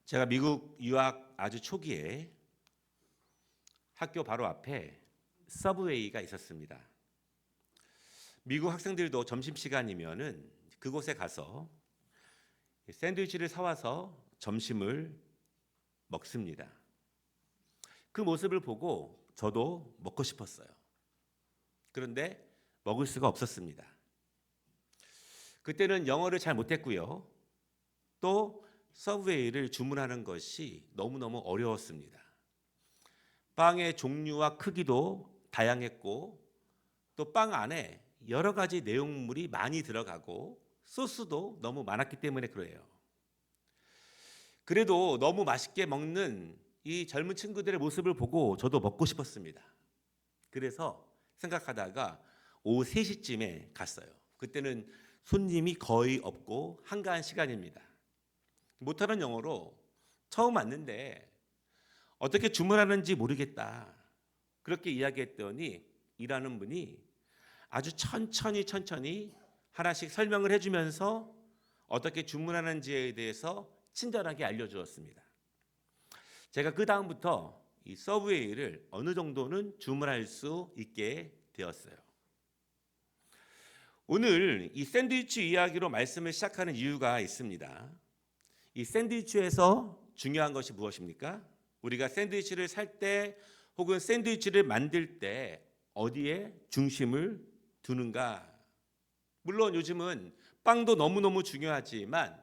제가 미국 유학 아주 초기에 학교 바로 앞에 서브웨이가 있었습니다. 미국 학생들도 점심시간이면은 그곳에 가서 샌드위치를 사와서 점심을 먹습니다. 그 모습을 보고 저도 먹고 싶었어요. 그런데 먹을 수가 없었습니다. 그때는 영어를 잘 못했고요. 또 서브웨이를 주문하는 것이 너무너무 어려웠습니다. 빵의 종류와 크기도 다양했고 또 빵 안에 여러 가지 내용물이 많이 들어가고 소스도 너무 많았기 때문에 그래요. 그래도 너무 맛있게 먹는 이 젊은 친구들의 모습을 보고 저도 먹고 싶었습니다. 그래서 생각하다가 오후 3시쯤에 갔어요. 그때는 손님이 거의 없고 한가한 시간입니다. 못하는 영어로 처음 왔는데 어떻게 주문하는지 모르겠다. 그렇게 이야기했더니 일하는 분이 아주 천천히 하나씩 설명을 해주면서 어떻게 주문하는지에 대해서 친절하게 알려주었습니다. 제가 그 다음부터 이 서브웨이를 어느 정도는 주문할 수 있게 되었어요. 오늘 이 샌드위치 이야기로 말씀을 시작하는 이유가 있습니다. 이 샌드위치에서 중요한 것이 무엇입니까? 우리가 샌드위치를 살 때 혹은 샌드위치를 만들 때 어디에 중심을 두는가? 물론 요즘은 빵도 너무너무 중요하지만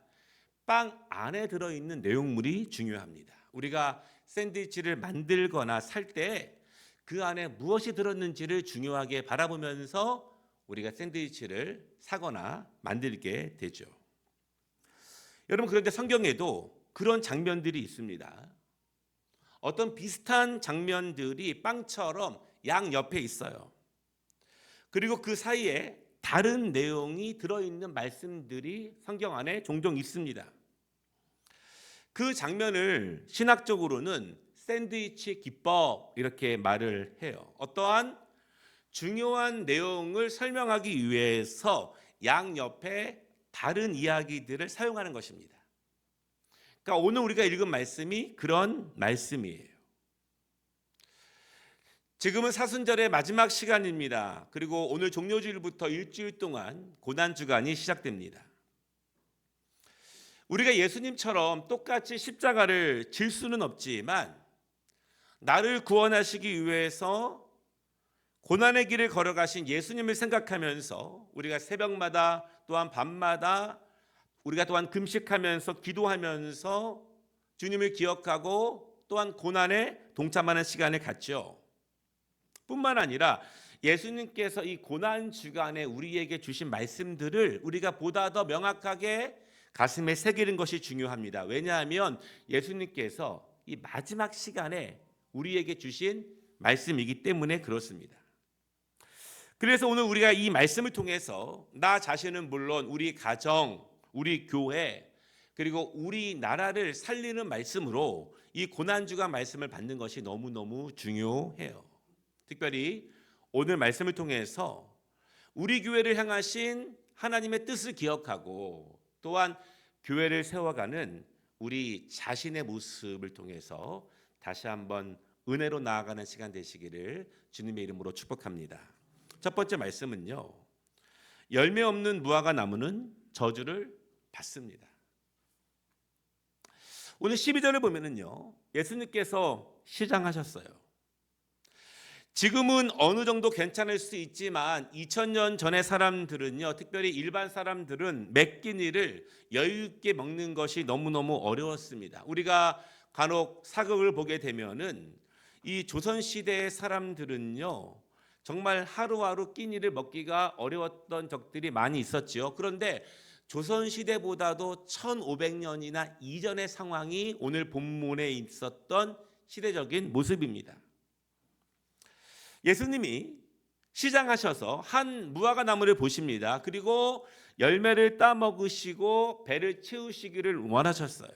빵 안에 들어있는 내용물이 중요합니다. 우리가 샌드위치를 만들거나 살 때 그 안에 무엇이 들었는지를 중요하게 바라보면서 우리가 샌드위치를 사거나 만들게 되죠. 여러분, 그런데 성경에도 그런 장면들이 있습니다. 어떤 비슷한 장면들이 빵처럼 양옆에 있어요. 그리고 그 사이에 다른 내용이 들어있는 말씀들이 성경 안에 종종 있습니다. 그 장면을 신학적으로는 샌드위치 기법 이렇게 말을 해요. 어떠한 중요한 내용을 설명하기 위해서 양옆에 다른 이야기들을 사용하는 것입니다. 그러니까 오늘 우리가 읽은 말씀이 그런 말씀이에요. 지금은 사순절의 마지막 시간입니다. 그리고 오늘 종료주일부터 일주일 동안 고난주간이 시작됩니다. 우리가 예수님처럼 똑같이 십자가를 질 수는 없지만 나를 구원하시기 위해서 고난의 길을 걸어가신 예수님을 생각하면서 우리가 새벽마다 또한 밤마다 우리가 또한 금식하면서 기도하면서 주님을 기억하고 또한 고난에 동참하는 시간을 갖죠. 뿐만 아니라 예수님께서 이 고난 주간에 우리에게 주신 말씀들을 우리가 보다 더 명확하게 가슴에 새기는 것이 중요합니다. 왜냐하면 예수님께서 이 마지막 시간에 우리에게 주신 말씀이기 때문에 그렇습니다. 그래서 오늘 우리가 이 말씀을 통해서 나 자신은 물론 우리 가정, 우리 교회, 그리고 우리나라를 살리는 말씀으로 이 고난주간 말씀을 받는 것이 너무너무 중요해요. 특별히 오늘 말씀을 통해서 우리 교회를 향하신 하나님의 뜻을 기억하고 또한 교회를 세워가는 우리 자신의 모습을 통해서 다시 한번 은혜로 나아가는 시간 되시기를 주님의 이름으로 축복합니다. 첫 번째 말씀은요, 열매 없는 무화과 나무는 저주를 받습니다. 오늘 12절을 보면은요, 예수님께서 시장하셨어요. 지금은 어느 정도 괜찮을 수 있지만 2000년 전의 사람들은요, 특별히 일반 사람들은 맵기니를 여유 있게 먹는 것이 너무너무 어려웠습니다. 우리가 간혹 사극을 보게 되면은 이 조선 시대의 사람들은요, 정말 하루하루 끼니를 먹기가 어려웠던 적들이 많이 있었지요. 그런데 조선 시대보다도 1500년이나 이전의 상황이 오늘 본문에 있었던 시대적인 모습입니다. 예수님이 시장하셔서 한 무화과 나무를 보십니다. 그리고 열매를 따 먹으시고 배를 채우시기를 원하셨어요.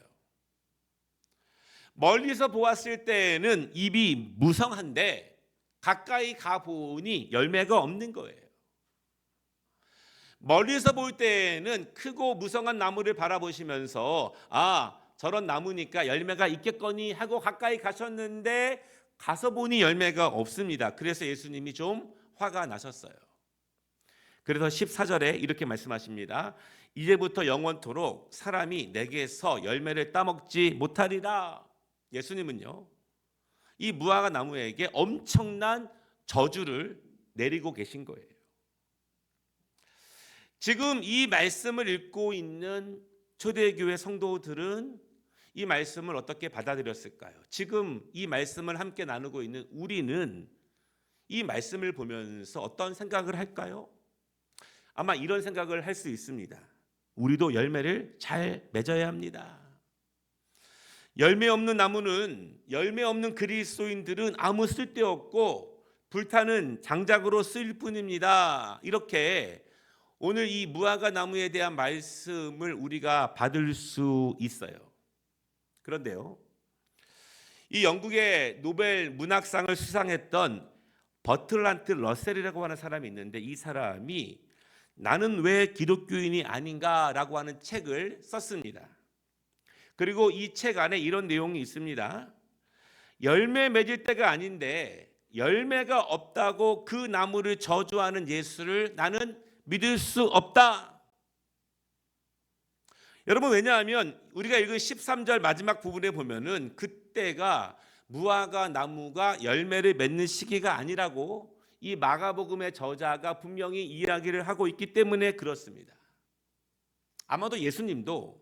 멀리서 보았을 때는 입이 무성한데 가까이 가보니 열매가 없는 거예요. 멀리서 볼 때는 크고 무성한 나무를 바라보시면서 저런 나무니까 열매가 있겠거니 하고 가까이 가셨는데 가서 보니 열매가 없습니다. 그래서 예수님이 좀 화가 나셨어요. 그래서 14절에 이렇게 말씀하십니다. 이제부터 영원토록 사람이 내게서 열매를 따먹지 못하리라. 예수님은요, 이 무화과 나무에게 엄청난 저주를 내리고 계신 거예요. 지금 이 말씀을 읽고 있는 초대교회 성도들은 이 말씀을 어떻게 받아들였을까요? 지금 이 말씀을 함께 나누고 있는 우리는 이 말씀을 보면서 어떤 생각을 할까요? 아마 이런 생각을 할 수 있습니다. 우리도 열매를 잘 맺어야 합니다. 열매 없는 나무는, 열매 없는 그리스도인들은 아무 쓸데없고 불타는 장작으로 쓰일 뿐입니다. 이렇게 오늘 이 무화과 나무에 대한 말씀을 우리가 받을 수 있어요. 그런데요, 이 영국의 노벨 문학상을 수상했던 버틀란트 러셀이라고 하는 사람이 있는데, 이 사람이 나는 왜 기독교인이 아닌가라고 하는 책을 썼습니다. 그리고 이 책 안에 이런 내용이 있습니다. 열매 맺을 때가 아닌데 열매가 없다고 그 나무를 저주하는 예수를 나는 믿을 수 없다. 여러분, 왜냐하면 우리가 읽은 13절 마지막 부분에 보면은 그때가 무화과 나무가 열매를 맺는 시기가 아니라고 이 마가복음의 저자가 분명히 이야기를 하고 있기 때문에 그렇습니다. 아마도 예수님도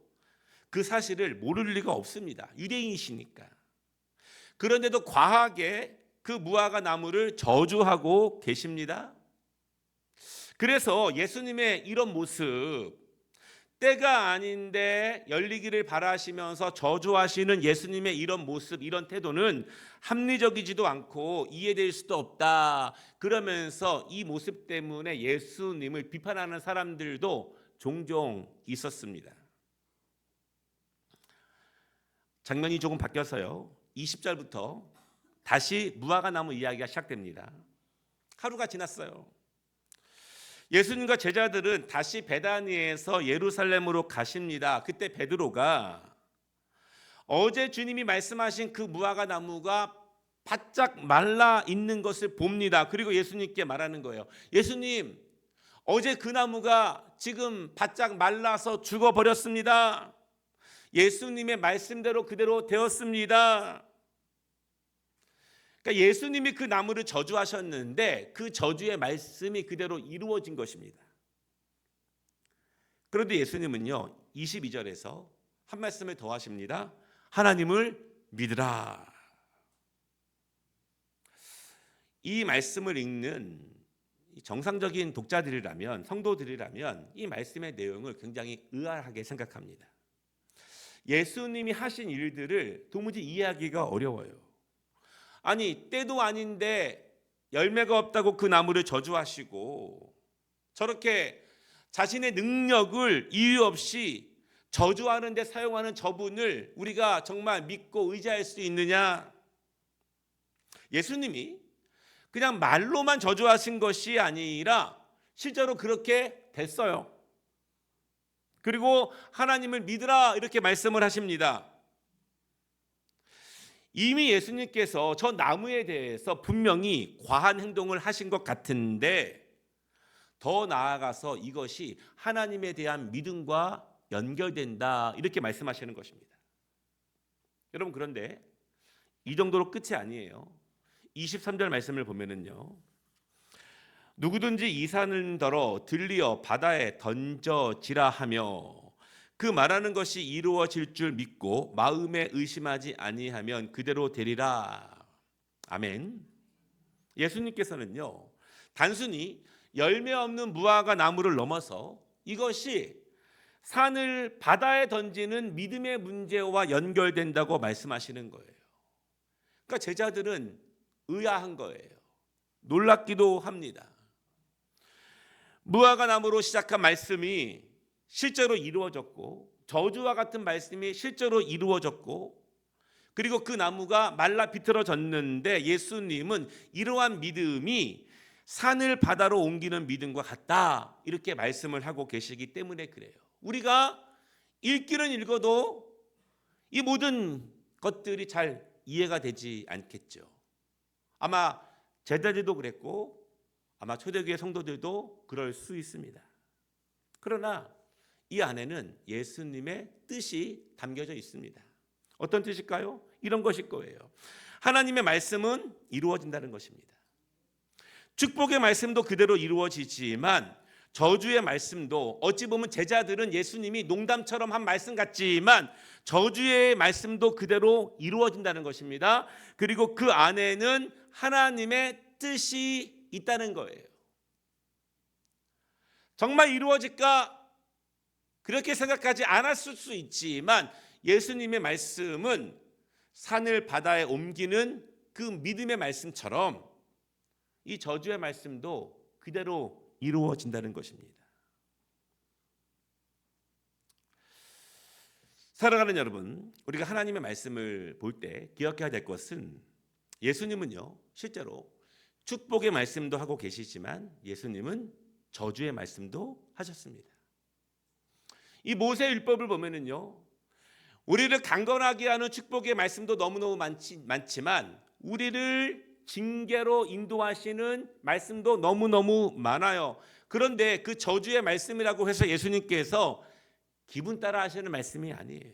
그 사실을 모를 리가 없습니다. 유대인이시니까. 그런데도 과하게 그 무화과 나무를 저주하고 계십니다. 그래서 예수님의 이런 모습, 때가 아닌데 열리기를 바라시면서 저주하시는 예수님의 이런 모습, 이런 태도는 합리적이지도 않고 이해될 수도 없다. 그러면서 이 모습 때문에 예수님을 비판하는 사람들도 종종 있었습니다. 장면이 조금 바뀌어서요, 20절부터 다시 무화과 나무 이야기가 시작됩니다. 하루가 지났어요. 예수님과 제자들은 다시 베다니에서 예루살렘으로 가십니다. 그때 베드로가 어제 주님이 말씀하신 그 무화과 나무가 바짝 말라 있는 것을 봅니다. 그리고 예수님께 말하는 거예요. 예수님, 어제 그 나무가 지금 바짝 말라서 죽어버렸습니다. 예수님의 말씀대로 그대로 되었습니다. 그러니까 예수님이 그 나무를 저주하셨는데 그 저주의 말씀이 그대로 이루어진 것입니다. 그런데 예수님은요, 22절에서 한 말씀을 더 하십니다. 하나님을 믿으라. 이 말씀을 읽는 정상적인 독자들이라면, 성도들이라면 이 말씀의 내용을 굉장히 의아하게 생각합니다. 예수님이 하신 일들을 도무지 이해하기가 어려워요. 아니, 때도 아닌데 열매가 없다고 그 나무를 저주하시고 저렇게 자신의 능력을 이유 없이 저주하는 데 사용하는 저분을 우리가 정말 믿고 의지할 수 있느냐? 예수님이 그냥 말로만 저주하신 것이 아니라 실제로 그렇게 됐어요. 그리고 하나님을 믿으라 이렇게 말씀을 하십니다. 이미 예수님께서 저 나무에 대해서 분명히 과한 행동을 하신 것 같은데 더 나아가서 이것이 하나님에 대한 믿음과 연결된다 이렇게 말씀하시는 것입니다. 여러분, 그런데 이 정도로 끝이 아니에요. 23절 말씀을 보면은요, 누구든지 이 산을더러 들리어 바다에 던져지라 하며 그 말하는 것이 이루어질 줄 믿고 마음에 의심하지 아니하면 그대로 되리라. 아멘. 예수님께서는요, 단순히 열매 없는 무화과 나무를 넘어서 이것이 산을 바다에 던지는 믿음의 문제와 연결된다고 말씀하시는 거예요. 그러니까 제자들은 의아한 거예요. 놀랍기도 합니다. 무화과 나무로 시작한 말씀이 실제로 이루어졌고 저주와 같은 말씀이 실제로 이루어졌고 그리고 그 나무가 말라 비틀어졌는데 예수님은 이러한 믿음이 산을 바다로 옮기는 믿음과 같다 이렇게 말씀을 하고 계시기 때문에 그래요. 우리가 읽기는 읽어도 이 모든 것들이 잘 이해가 되지 않겠죠. 아마 제자들도 그랬고 아마 초대교회 성도들도 그럴 수 있습니다. 그러나 이 안에는 예수님의 뜻이 담겨져 있습니다. 어떤 뜻일까요? 이런 것일 거예요. 하나님의 말씀은 이루어진다는 것입니다. 축복의 말씀도 그대로 이루어지지만 저주의 말씀도 어찌 보면 제자들은 예수님이 농담처럼 한 말씀 같지만 저주의 말씀도 그대로 이루어진다는 것입니다. 그리고 그 안에는 하나님의 뜻이 있다는 거예요. 정말 이루어질까? 그렇게 생각하지 않았을 수 있지만 예수님의 말씀은 산을 바다에 옮기는 그 믿음의 말씀처럼 이 저주의 말씀도 그대로 이루어진다는 것입니다. 사랑하는 여러분, 우리가 하나님의 말씀을 볼 때 기억해야 될 것은 예수님은요, 실제로 축복의 말씀도 하고 계시지만 예수님은 저주의 말씀도 하셨습니다. 이 모세 율법을 보면은요, 우리를 강건하게 하는 축복의 말씀도 너무너무 많지만 우리를 징계로 인도하시는 말씀도 너무너무 많아요. 그런데 그 저주의 말씀이라고 해서 예수님께서 기분 따라 하시는 말씀이 아니에요.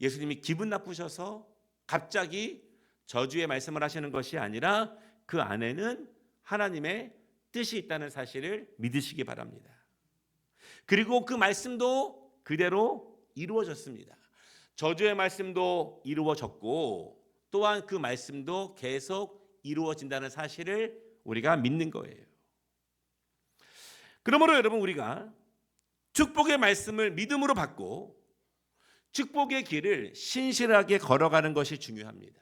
예수님이 기분 나쁘셔서 갑자기 저주의 말씀을 하시는 것이 아니라 그 안에는 하나님의 뜻이 있다는 사실을 믿으시기 바랍니다. 그리고 그 말씀도 그대로 이루어졌습니다. 저주의 말씀도 이루어졌고 또한 그 말씀도 계속 이루어진다는 사실을 우리가 믿는 거예요. 그러므로 여러분, 우리가 축복의 말씀을 믿음으로 받고 축복의 길을 신실하게 걸어가는 것이 중요합니다.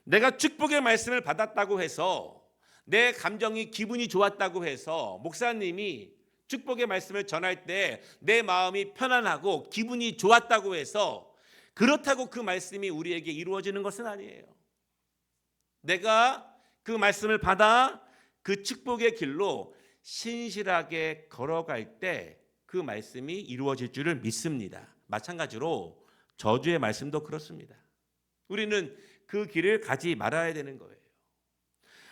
내가 축복의 말씀을 받았다고 해서 내 감정이 기분이 좋았다고 해서 목사님이 축복의 말씀을 전할 때 내 마음이 편안하고 기분이 좋았다고 해서 그렇다고 그 말씀이 우리에게 이루어지는 것은 아니에요. 내가 그 말씀을 받아 그 축복의 길로 신실하게 걸어갈 때 그 말씀이 이루어질 줄을 믿습니다. 마찬가지로 저주의 말씀도 그렇습니다. 우리는 그 길을 가지 말아야 되는 거예요.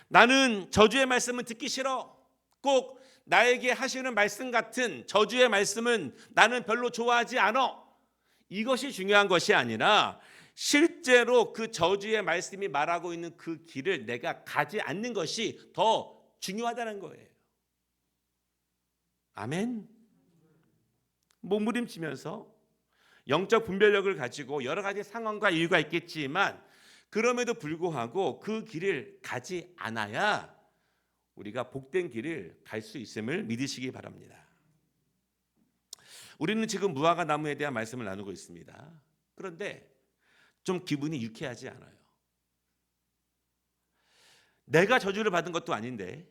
나는 저주의 말씀은 듣기 싫어. 꼭 나에게 하시는 말씀 같은 저주의 말씀은 나는 별로 좋아하지 않아. 이것이 중요한 것이 아니라 실제로 그 저주의 말씀이 말하고 있는 그 길을 내가 가지 않는 것이 더 중요하다는 거예요. 아멘. 몸부림치면서 영적 분별력을 가지고 여러 가지 상황과 이유가 있겠지만 그럼에도 불구하고 그 길을 가지 않아야 우리가 복된 길을 갈 수 있음을 믿으시기 바랍니다. 우리는 지금 무화과 나무에 대한 말씀을 나누고 있습니다. 그런데 좀 기분이 유쾌하지 않아요. 내가 저주를 받은 것도 아닌데,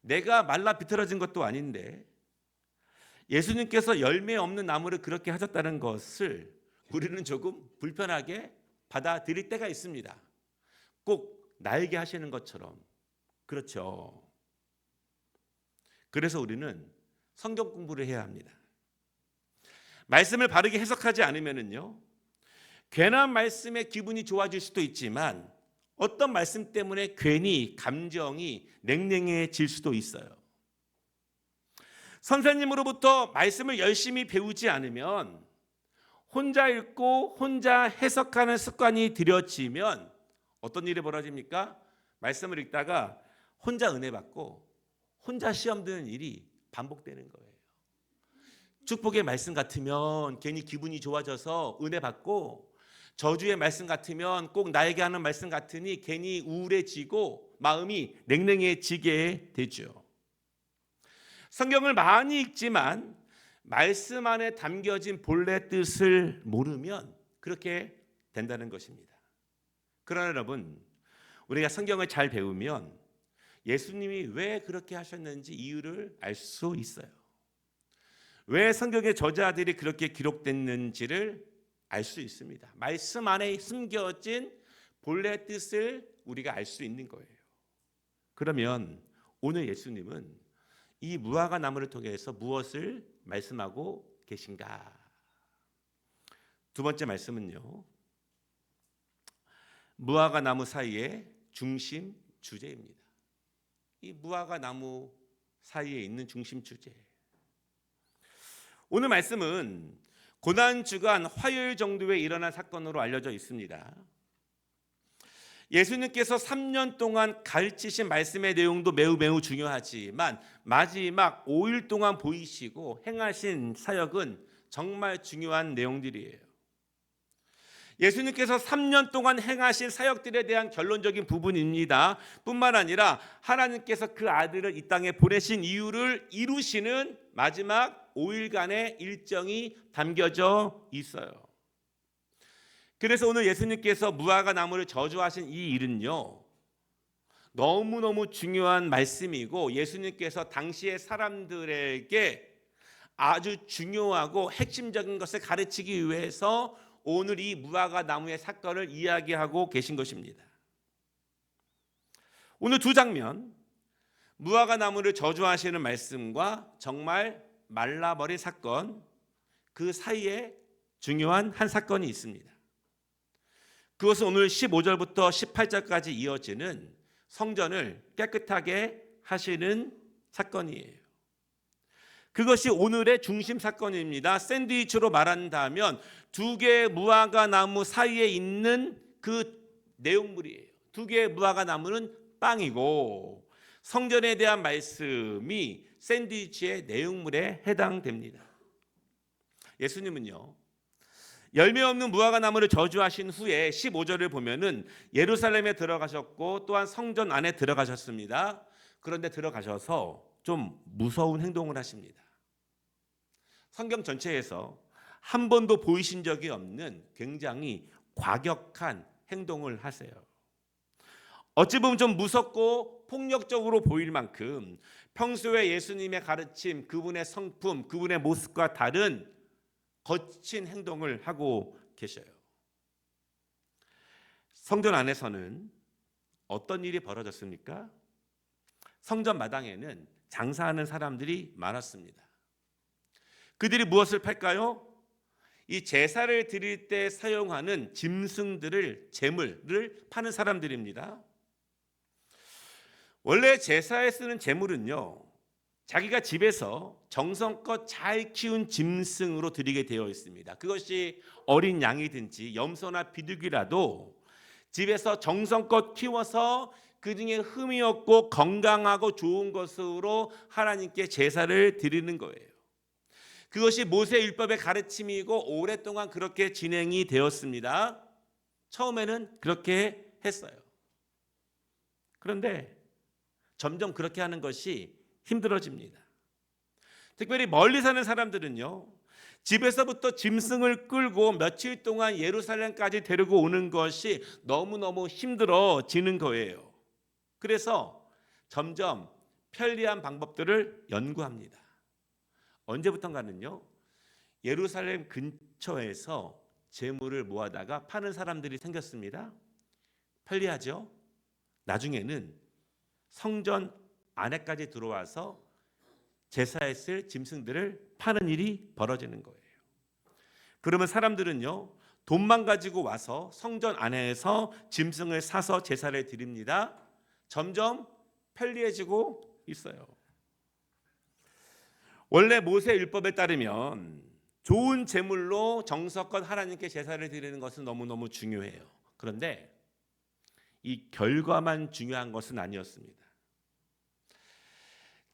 내가 말라 비틀어진 것도 아닌데 예수님께서 열매 없는 나무를 그렇게 하셨다는 것을 우리는 조금 불편하게 받아들일 때가 있습니다. 꼭 나에게 하시는 것처럼. 그렇죠. 그래서 우리는 성경 공부를 해야 합니다. 말씀을 바르게 해석하지 않으면요, 괜한 말씀에 기분이 좋아질 수도 있지만 어떤 말씀 때문에 괜히 감정이 냉랭해질 수도 있어요. 선생님으로부터 말씀을 열심히 배우지 않으면 혼자 읽고 혼자 해석하는 습관이 들여지면 어떤 일이 벌어집니까? 말씀을 읽다가 혼자 은혜 받고 혼자 시험 드는 일이 반복되는 거예요. 축복의 말씀 같으면 괜히 기분이 좋아져서 은혜 받고 저주의 말씀 같으면 꼭 나에게 하는 말씀 같으니 괜히 우울해지고 마음이 냉랭해지게 되죠. 성경을 많이 읽지만 말씀 안에 담겨진 본래 뜻을 모르면 그렇게 된다는 것입니다. 그러나 여러분, 우리가 성경을 잘 배우면 예수님이 왜 그렇게 하셨는지 이유를 알 수 있어요. 왜 성경의 저자들이 그렇게 기록됐는지를 알 수 있습니다. 말씀 안에 숨겨진 본래 뜻을 우리가 알 수 있는 거예요. 그러면 오늘 예수님은 이 무화과 나무를 통해서 무엇을 말씀하고 계신가? 두 번째 말씀은요, 무화과 나무 사이의 중심 주제입니다. 이 무화과 나무 사이에 있는 중심 주제. 오늘 말씀은 고난 주간 화요일 정도에 일어난 사건으로 알려져 있습니다. 예수님께서 3년 동안 가르치신 말씀의 내용도 매우 중요하지만 마지막 5일 동안 보이시고 행하신 사역은 정말 중요한 내용들이에요. 예수님께서 3년 동안 행하신 사역들에 대한 결론적인 부분입니다. 뿐만 아니라 하나님께서 그 아들을 이 땅에 보내신 이유를 이루시는 마지막 5일간의 일정이 담겨져 있어요. 그래서 오늘 예수님께서 무화과 나무를 저주하신 이 일은요, 너무너무 중요한 말씀이고 예수님께서 당시의 사람들에게 아주 중요하고 핵심적인 것을 가르치기 위해서 오늘 이 무화과 나무의 사건을 이야기하고 계신 것입니다. 오늘 두 장면, 무화과 나무를 저주하시는 말씀과 정말 말라버린 사건, 그 사이에 중요한 한 사건이 있습니다. 그것은 오늘 15절부터 18절까지 이어지는 성전을 깨끗하게 하시는 사건이에요. 그것이 오늘의 중심 사건입니다. 샌드위치로 말한다면 두 개의 무화과 나무 사이에 있는 그 내용물이에요. 두 개의 무화과 나무는 빵이고 성전에 대한 말씀이 샌드위치의 내용물에 해당됩니다. 예수님은요, 열매 없는 무화과 나무를 저주하신 후에 15절을 보면은 예루살렘에 들어가셨고 또한 성전 안에 들어가셨습니다. 그런데 들어가셔서 좀 무서운 행동을 하십니다. 성경 전체에서 한 번도 보이신 적이 없는 굉장히 과격한 행동을 하세요. 어찌 보면 좀 무섭고 폭력적으로 보일 만큼 평소에 예수님의 가르침, 그분의 성품, 그분의 모습과 다른 거친 행동을 하고 계셔요. 성전 안에서는 어떤 일이 벌어졌습니까? 성전 마당에는 장사하는 사람들이 많았습니다. 그들이 무엇을 팔까요? 이 제사를 드릴 때 사용하는 짐승들을, 제물을 파는 사람들입니다. 원래 제사에 쓰는 제물은요, 자기가 집에서 정성껏 잘 키운 짐승으로 드리게 되어 있습니다. 그것이 어린 양이든지 염소나 비둘기라도 집에서 정성껏 키워서 그 중에 흠이 없고 건강하고 좋은 것으로 하나님께 제사를 드리는 거예요. 그것이 모세 율법의 가르침이고 오랫동안 그렇게 진행이 되었습니다. 처음에는 그렇게 했어요. 그런데 점점 그렇게 하는 것이 힘들어집니다. 특별히 멀리 사는 사람들은요, 집에서부터 짐승을 끌고 며칠 동안 예루살렘까지 데리고 오는 것이 너무너무 힘들어지는 거예요. 그래서 점점 편리한 방법들을 연구합니다. 언제부턴가는요, 예루살렘 근처에서 재물을 모아다가 파는 사람들이 생겼습니다. 편리하죠? 나중에는 성전 안에까지 들어와서 제사에 쓸 짐승들을 파는 일이 벌어지는 거예요. 그러면 사람들은요, 돈만 가지고 와서 성전 안에서 짐승을 사서 제사를 드립니다. 점점 편리해지고 있어요. 원래 모세 율법에 따르면 좋은 제물로 정성껏 하나님께 제사를 드리는 것은 너무너무 중요해요. 그런데 이 결과만 중요한 것은 아니었습니다.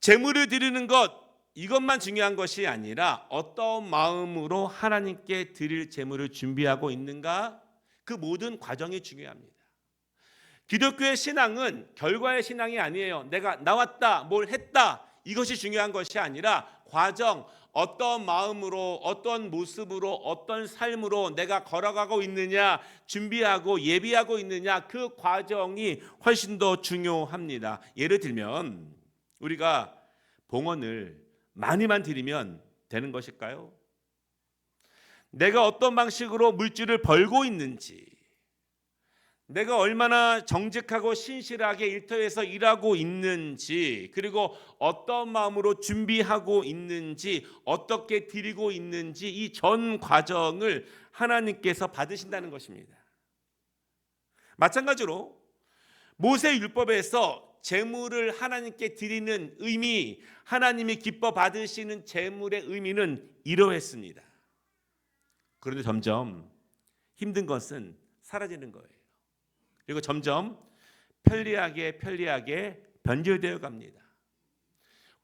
제물을 드리는 것, 이것만 중요한 것이 아니라 어떤 마음으로 하나님께 드릴 제물을 준비하고 있는가, 그 모든 과정이 중요합니다. 기독교의 신앙은 결과의 신앙이 아니에요. 내가 나왔다, 뭘 했다, 이것이 중요한 것이 아니라 과정, 어떤 마음으로, 어떤 모습으로, 어떤 삶으로 내가 걸어가고 있느냐, 준비하고 예비하고 있느냐, 그 과정이 훨씬 더 중요합니다. 예를 들면 우리가 봉헌을 많이만 드리면 되는 것일까요? 내가 어떤 방식으로 물질을 벌고 있는지, 내가 얼마나 정직하고 신실하게 일터에서 일하고 있는지, 그리고 어떤 마음으로 준비하고 있는지, 어떻게 드리고 있는지 이 전 과정을 하나님께서 받으신다는 것입니다. 마찬가지로 모세 율법에서 제물을 하나님께 드리는 의미, 하나님이 기뻐 받으시는 제물의 의미는 이러했습니다. 그런데 점점 힘든 것은 사라지는 거예요. 그리고 점점 편리하게 변질되어 갑니다.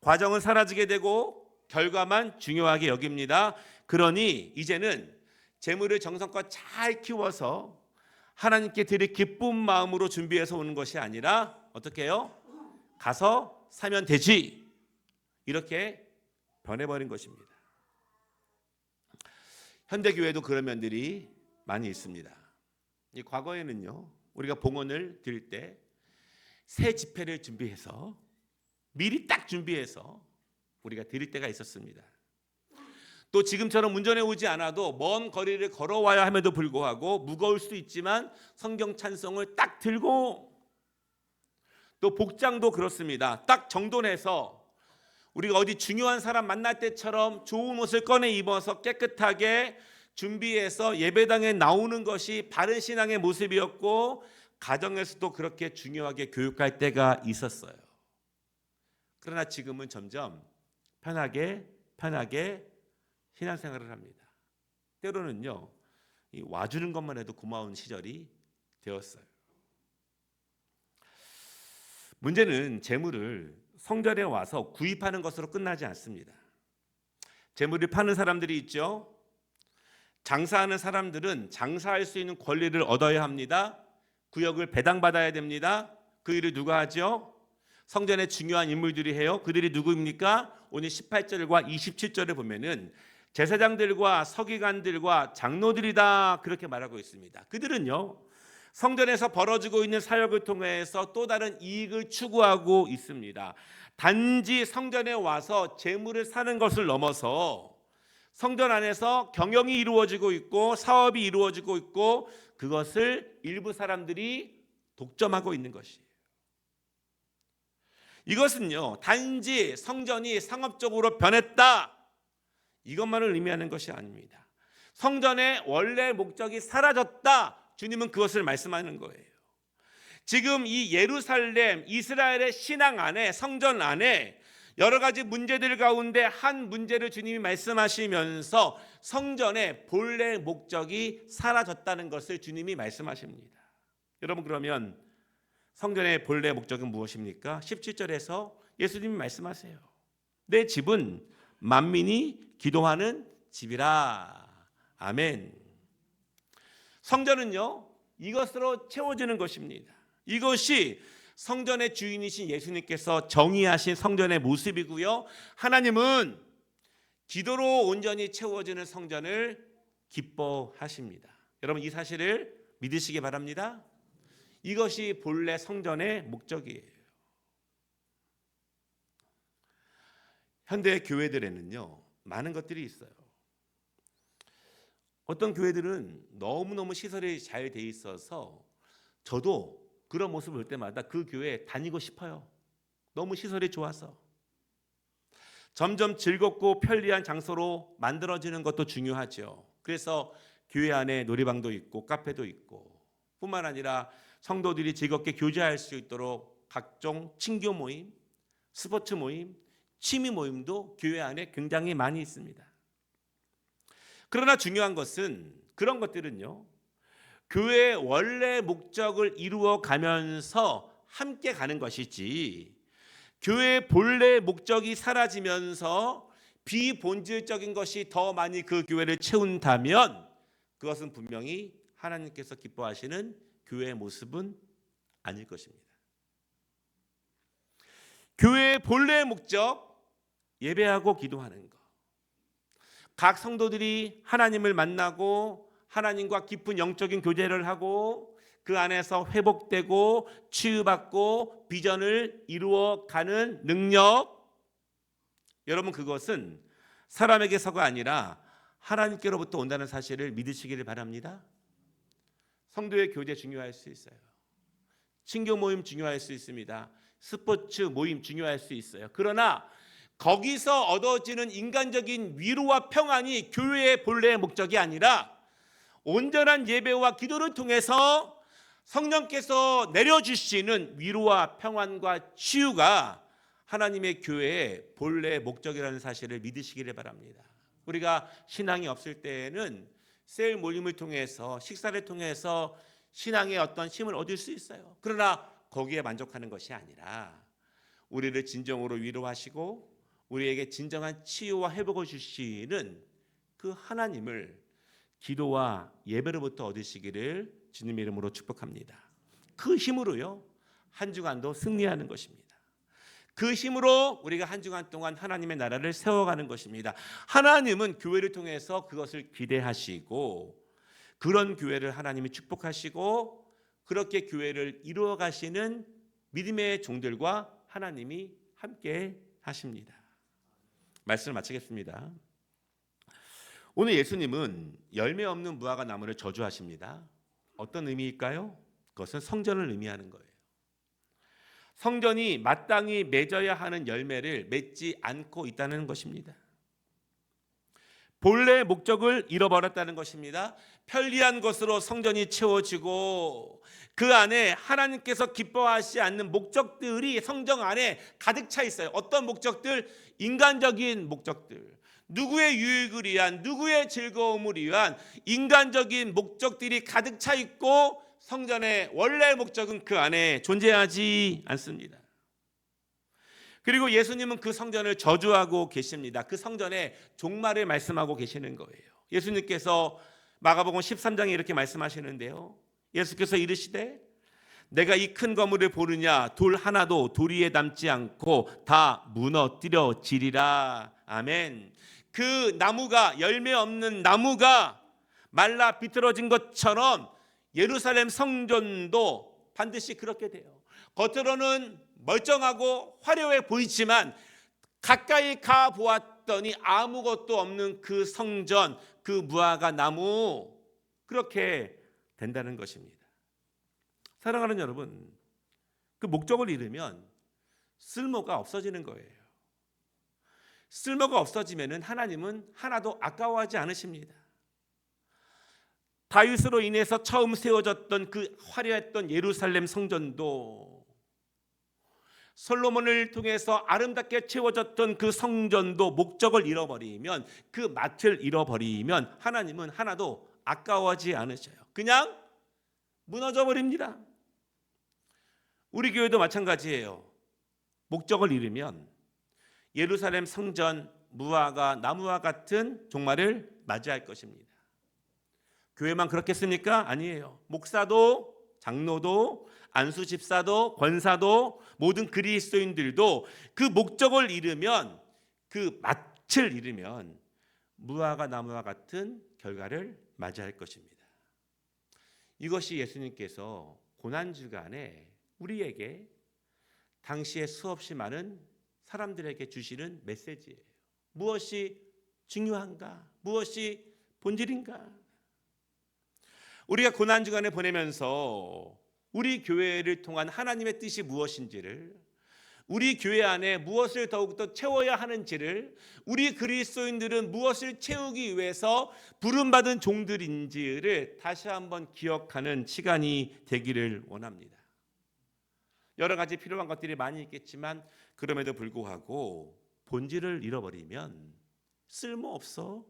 과정은 사라지게 되고 결과만 중요하게 여깁니다. 그러니 이제는 제물을 정성껏 잘 키워서 하나님께 드릴 기쁜 마음으로 준비해서 오는 것이 아니라 어떻게 해요? 가서 사면 되지, 이렇게 변해버린 것입니다. 현대교회도 그런 면들이 많이 있습니다. 이 과거에는요, 우리가 봉헌을 드릴 때 새 지폐를 준비해서 미리 딱 준비해서 우리가 드릴 때가 있었습니다. 또 지금처럼 운전해 오지 않아도 먼 거리를 걸어와야 함에도 불구하고 무거울 수도 있지만 성경 찬송을 딱 들고, 또 복장도 그렇습니다. 딱 정돈해서 우리가 어디 중요한 사람 만날 때처럼 좋은 옷을 꺼내 입어서 깨끗하게 준비해서 예배당에 나오는 것이 바른 신앙의 모습이었고, 가정에서도 그렇게 중요하게 교육할 때가 있었어요. 그러나 지금은 점점 편하게 신앙생활을 합니다. 때로는요, 이 와주는 것만 해도 고마운 시절이 되었어요. 문제는 재물을 성전에 와서 구입하는 것으로 끝나지 않습니다. 재물을 파는 사람들이 있죠. 장사하는 사람들은 장사할 수 있는 권리를 얻어야 합니다. 구역을 배당받아야 됩니다. 그 일을 누가 하죠? 성전의 중요한 인물들이 해요. 그들이 누구입니까? 오늘 18절과 27절을 보면은 제사장들과 서기관들과 장로들이다, 그렇게 말하고 있습니다. 그들은요, 성전에서 벌어지고 있는 사역을 통해서 또 다른 이익을 추구하고 있습니다. 단지 성전에 와서 재물을 사는 것을 넘어서 성전 안에서 경영이 이루어지고 있고 사업이 이루어지고 있고, 그것을 일부 사람들이 독점하고 있는 것이에요. 이것은요, 단지 성전이 상업적으로 변했다, 이것만을 의미하는 것이 아닙니다. 성전의 원래 목적이 사라졌다, 주님은 그것을 말씀하는 거예요. 지금 이 예루살렘, 이스라엘의 신앙 안에, 성전 안에 여러 가지 문제들 가운데 한 문제를 주님이 말씀하시면서 성전의 본래 목적이 사라졌다는 것을 주님이 말씀하십니다. 여러분, 그러면 성전의 본래 목적은 무엇입니까? 17절에서 예수님이 말씀하세요. 내 집은 만민이 기도하는 집이라. 아멘. 성전은요, 이것으로 채워지는 것입니다. 이것이 성전의 주인이신 예수님께서 정의하신 성전의 모습이고요, 하나님은 기도로 온전히 채워지는 성전을 기뻐하십니다. 여러분, 이 사실을 믿으시기 바랍니다. 이것이 본래 성전의 목적이에요. 현대 교회들에는요, 많은 것들이 있어요. 어떤 교회들은 너무너무 시설이 잘 돼 있어서 저도 그런 모습을 볼 때마다 그 교회에 다니고 싶어요. 너무 시설이 좋아서. 점점 즐겁고 편리한 장소로 만들어지는 것도 중요하죠. 그래서 교회 안에 놀이방도 있고 카페도 있고, 뿐만 아니라 성도들이 즐겁게 교제할 수 있도록 각종 친교 모임, 스포츠 모임, 취미 모임도 교회 안에 굉장히 많이 있습니다. 그러나 중요한 것은 그런 것들은요, 교회의 원래 목적을 이루어 가면서 함께 가는 것이지, 교회의 본래 목적이 사라지면서 비본질적인 것이 더 많이 그 교회를 채운다면 그것은 분명히 하나님께서 기뻐하시는 교회의 모습은 아닐 것입니다. 교회의 본래 목적, 예배하고 기도하는 것, 각 성도들이 하나님을 만나고 하나님과 깊은 영적인 교제를 하고 그 안에서 회복되고 치유받고 비전을 이루어가는 능력, 여러분, 그것은 사람에게서가 아니라 하나님께로부터 온다는 사실을 믿으시기를 바랍니다. 성도의 교제 중요할 수 있어요. 친교 모임 중요할 수 있습니다. 스포츠 모임 중요할 수 있어요. 그러나 거기서 얻어지는 인간적인 위로와 평안이 교회의 본래의 목적이 아니라 온전한 예배와 기도를 통해서 성령께서 내려주시는 위로와 평안과 치유가 하나님의 교회의 본래의 목적이라는 사실을 믿으시기를 바랍니다. 우리가 신앙이 없을 때에는 셀 모임을 통해서 식사를 통해서 신앙의 어떤 힘을 얻을 수 있어요. 그러나 거기에 만족하는 것이 아니라 우리를 진정으로 위로하시고 우리에게 진정한 치유와 회복을 주시는 그 하나님을 기도와 예배로부터 얻으시기를 주님의 이름으로 축복합니다. 그 힘으로요, 한 주간도 승리하는 것입니다. 그 힘으로 우리가 한 주간 동안 하나님의 나라를 세워가는 것입니다. 하나님은 교회를 통해서 그것을 기대하시고 그런 교회를 하나님이 축복하시고 그렇게 교회를 이루어 가시는 믿음의 종들과 하나님이 함께 하십니다. 말씀을 마치겠습니다. 오늘 예수님은 열매 없는 무화과 나무를 저주하십니다. 어떤 의미일까요? 그것은 성전을 의미하는 거예요. 성전이 마땅히 맺어야 하는 열매를 맺지 않고 있다는 것입니다. 본래의 목적을 잃어버렸다는 것입니다. 편리한 것으로 성전이 채워지고 그 안에 하나님께서 기뻐하시지 않는 목적들이 성전 안에 가득 차 있어요. 어떤 목적들? 인간적인 목적들. 누구의 유익을 위한, 누구의 즐거움을 위한 인간적인 목적들이 가득 차 있고 성전의 원래 목적은 그 안에 존재하지 않습니다. 그리고 예수님은 그 성전을 저주하고 계십니다. 그 성전의 종말을 말씀하고 계시는 거예요. 예수님께서 마가복음 13장에 이렇게 말씀하시는데요. 예수께서 이르시되 내가 이 큰 건물을 보느냐 돌 하나도 도리에 남지 않고 다 무너뜨려지리라. 아멘. 그 나무가 열매 없는 나무가 말라 비틀어진 것처럼 예루살렘 성전도 반드시 그렇게 돼요. 겉으로는 멀쩡하고 화려해 보이지만 가까이 가 보았더니 아무것도 없는 그 성전, 그 무화과 나무 그렇게 된다는 것입니다. 사랑하는 여러분, 그 목적을 잃으면 쓸모가 없어지는 거예요. 쓸모가 없어지면 하나님은 하나도 아까워하지 않으십니다. 다윗으로 인해서 처음 세워졌던 그 화려했던 예루살렘 성전도, 솔로몬을 통해서 아름답게 채워졌던 그 성전도 목적을 잃어버리면, 그 맛을 잃어버리면 하나님은 하나도 아까워하지 않으셔요. 그냥 무너져 버립니다. 우리 교회도 마찬가지예요. 목적을 잃으면 예루살렘 성전 무화과 나무와 같은 종말을 맞이할 것입니다. 교회만 그렇겠습니까? 아니에요. 목사도, 장로도, 안수 집사도, 권사도, 모든 그리스도인들도 그 목적을 잃으면, 그 맛을 잃으면 무화과 나무와 같은 결과를 맞이할 것입니다. 이것이 예수님께서 고난주간에 우리에게 당시에 수없이 많은 사람들에게 주시는 메시지예요. 무엇이 중요한가? 무엇이 본질인가? 우리가 고난주간을 보내면서 우리 교회를 통한 하나님의 뜻이 무엇인지를, 우리 교회 안에 무엇을 더욱더 채워야 하는지를, 우리 그리스도인들은 무엇을 채우기 위해서 부름받은 종들인지를 다시 한번 기억하는 시간이 되기를 원합니다. 여러 가지 필요한 것들이 많이 있겠지만 그럼에도 불구하고 본질을 잃어버리면 쓸모없어져요.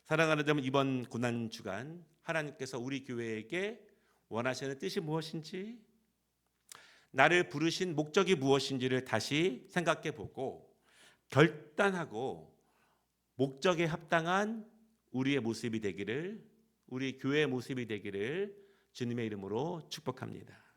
사랑하는 여러분, 이번 고난주간 하나님께서 우리 교회에게 원하시는 뜻이 무엇인지, 나를 부르신 목적이 무엇인지를 다시 생각해 보고 결단하고 목적에 합당한 우리의 모습이 되기를, 우리 교회의 모습이 되기를 주님의 이름으로 축복합니다.